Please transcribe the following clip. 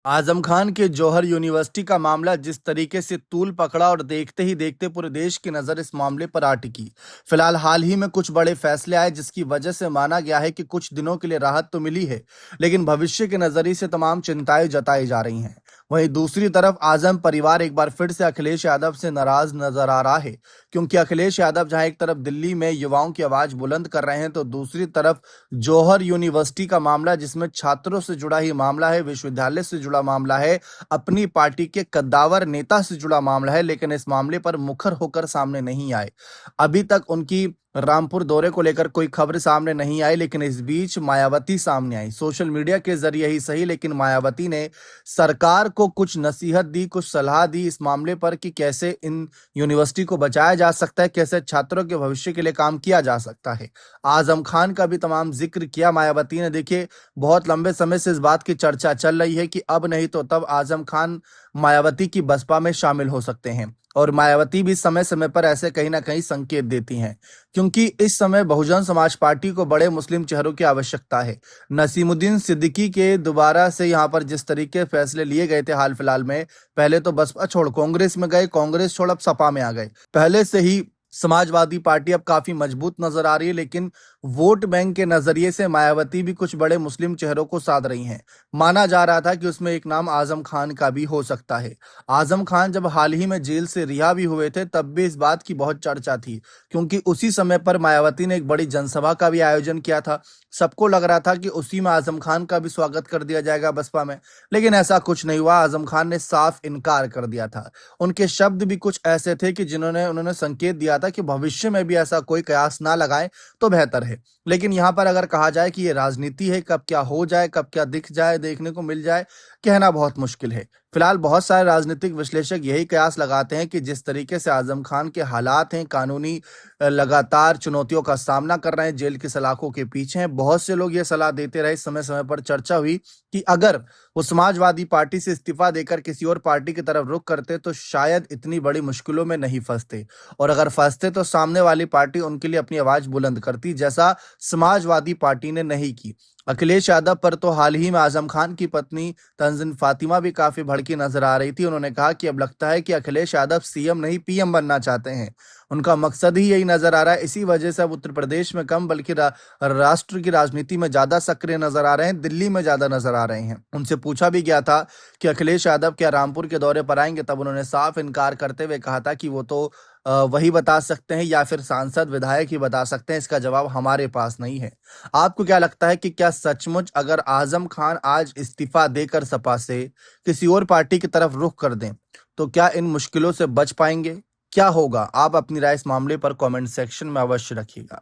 आजम खान के जौहर यूनिवर्सिटी का मामला जिस तरीके से तूल पकड़ा और देखते ही देखते पूरे देश की नजर इस मामले पर आ टिकी। फिलहाल हाल ही में कुछ बड़े फैसले आए जिसकी वजह से माना गया है कि कुछ दिनों के लिए राहत तो मिली है, लेकिन भविष्य के नजरिए से तमाम चिंताएं जताई जा रही हैं। वहीं दूसरी तरफ आजम परिवार एक बार फिर से अखिलेश यादव से नाराज नजर आ रहा है, क्योंकि अखिलेश यादव जहां एक तरफ दिल्ली में युवाओं की आवाज बुलंद कर रहे हैं, तो दूसरी तरफ जौहर यूनिवर्सिटी का मामला जिसमें छात्रों से जुड़ा ही मामला है, विश्वविद्यालय से जुड़ा मामला है, अपनी पार्टी के कद्दावर नेता से जुड़ा मामला है, लेकिन इस मामले पर मुखर होकर सामने नहीं आए। अभी तक उनकी रामपुर दौरे को लेकर कोई खबर सामने नहीं आई, लेकिन इस बीच मायावती सामने आई। सोशल मीडिया के जरिए ही सही, लेकिन मायावती ने सरकार को कुछ नसीहत दी, कुछ सलाह दी इस मामले पर कि कैसे इन यूनिवर्सिटी को बचाया जा सकता है, कैसे छात्रों के भविष्य के लिए काम किया जा सकता है। आजम खान का भी तमाम जिक्र किया मायावती ने। देखिए, बहुत लंबे समय से इस बात की चर्चा चल रही है कि अब नहीं तो तब आजम खान मायावती की बसपा में शामिल हो सकते हैं, और मायावती भी समय समय पर ऐसे कहीं ना कहीं संकेत देती हैं, क्योंकि इस समय बहुजन समाज पार्टी को बड़े मुस्लिम चेहरों की आवश्यकता है। नसीमुद्दीन सिद्दीकी के दोबारा से यहाँ पर जिस तरीके फैसले लिए गए थे हाल फिलहाल में, पहले तो बसपा छोड़ कांग्रेस में गए, कांग्रेस छोड़ अब सपा में आ गए। पहले से ही समाजवादी पार्टी अब काफी मजबूत नजर आ रही है, लेकिन वोट बैंक के नजरिए से मायावती भी कुछ बड़े मुस्लिम चेहरों को साध रही हैं। माना जा रहा था कि उसमें एक नाम आजम खान का भी हो सकता है। आजम खान जब हाल ही में जेल से रिहा भी हुए थे, तब भी इस बात की बहुत चर्चा थी, क्योंकि उसी समय पर मायावती ने एक बड़ी जनसभा का भी आयोजन किया था। सबको लग रहा था कि उसी में आजम खान का भी स्वागत कर दिया जाएगा बसपा में, लेकिन ऐसा कुछ नहीं हुआ। आजम खान ने साफ इनकार कर दिया था। उनके शब्द भी कुछ ऐसे थे कि उन्होंने संकेत दिया था कि भविष्य में भी ऐसा कोई कयास ना लगाए तो बेहतर है। लेकिन यहाँ पर अगर कहा जाए कि ये राजनीति है, कब क्या हो जाए, कब क्या दिख जाए, देखने को मिल जाए, कहना बहुत मुश्किल है। फिलहाल बहुत सारे राजनीतिक विश्लेषक यही कयास लगाते हैं कि जिस तरीके से आजम खान के हालात हैं, कानूनी लगातार चुनौतियों का सामना कर रहे हैं, जेल की सलाखों के पीछे हैं। बहुत से लोग ये सलाह देते रहे, समय समय पर चर्चा हुई कि अगर वो समाजवादी पार्टी से इस्तीफा देकर किसी और पार्टी की तरफ रुख करते तो शायद इतनी बड़ी मुश्किलों में नहीं फंसते, और अगर फंसते तो सामने वाली पार्टी उनके लिए अपनी आवाज बुलंद करती, जैसा समाजवादी पार्टी ने नहीं की। अखिलेश यादव पर तो हाल ही में आजम खान की पत्नी तंजीन फातिमा भी काफी भड़की नजर आ रही थी। उन्होंने कहा कि अब लगता है कि अखिलेश यादव सीएम नहीं पीएम बनना चाहते हैं। उनका मकसद ही यही नजर आ रहा है। इसी वजह से अब उत्तर प्रदेश में कम बल्कि राष्ट्र की राजनीति में ज्यादा सक्रिय नजर आ रहे हैं, दिल्ली में ज्यादा नजर आ रहे हैं। उनसे पूछा भी गया था कि अखिलेश यादव क्या रामपुर के दौरे पर आएंगे, तब उन्होंने साफ इनकार करते हुए कहा था कि वो तो वही बता सकते हैं या फिर सांसद विधायक ही बता सकते हैं, इसका जवाब हमारे पास नहीं है। आपको क्या लगता है कि क्या सचमुच अगर आजम खान आज इस्तीफा देकर सपा से किसी और पार्टी की तरफ रुख कर दें, तो क्या इन मुश्किलों से बच पाएंगे? क्या होगा? आप अपनी राय इस मामले पर कमेंट सेक्शन में अवश्य रखिएगा।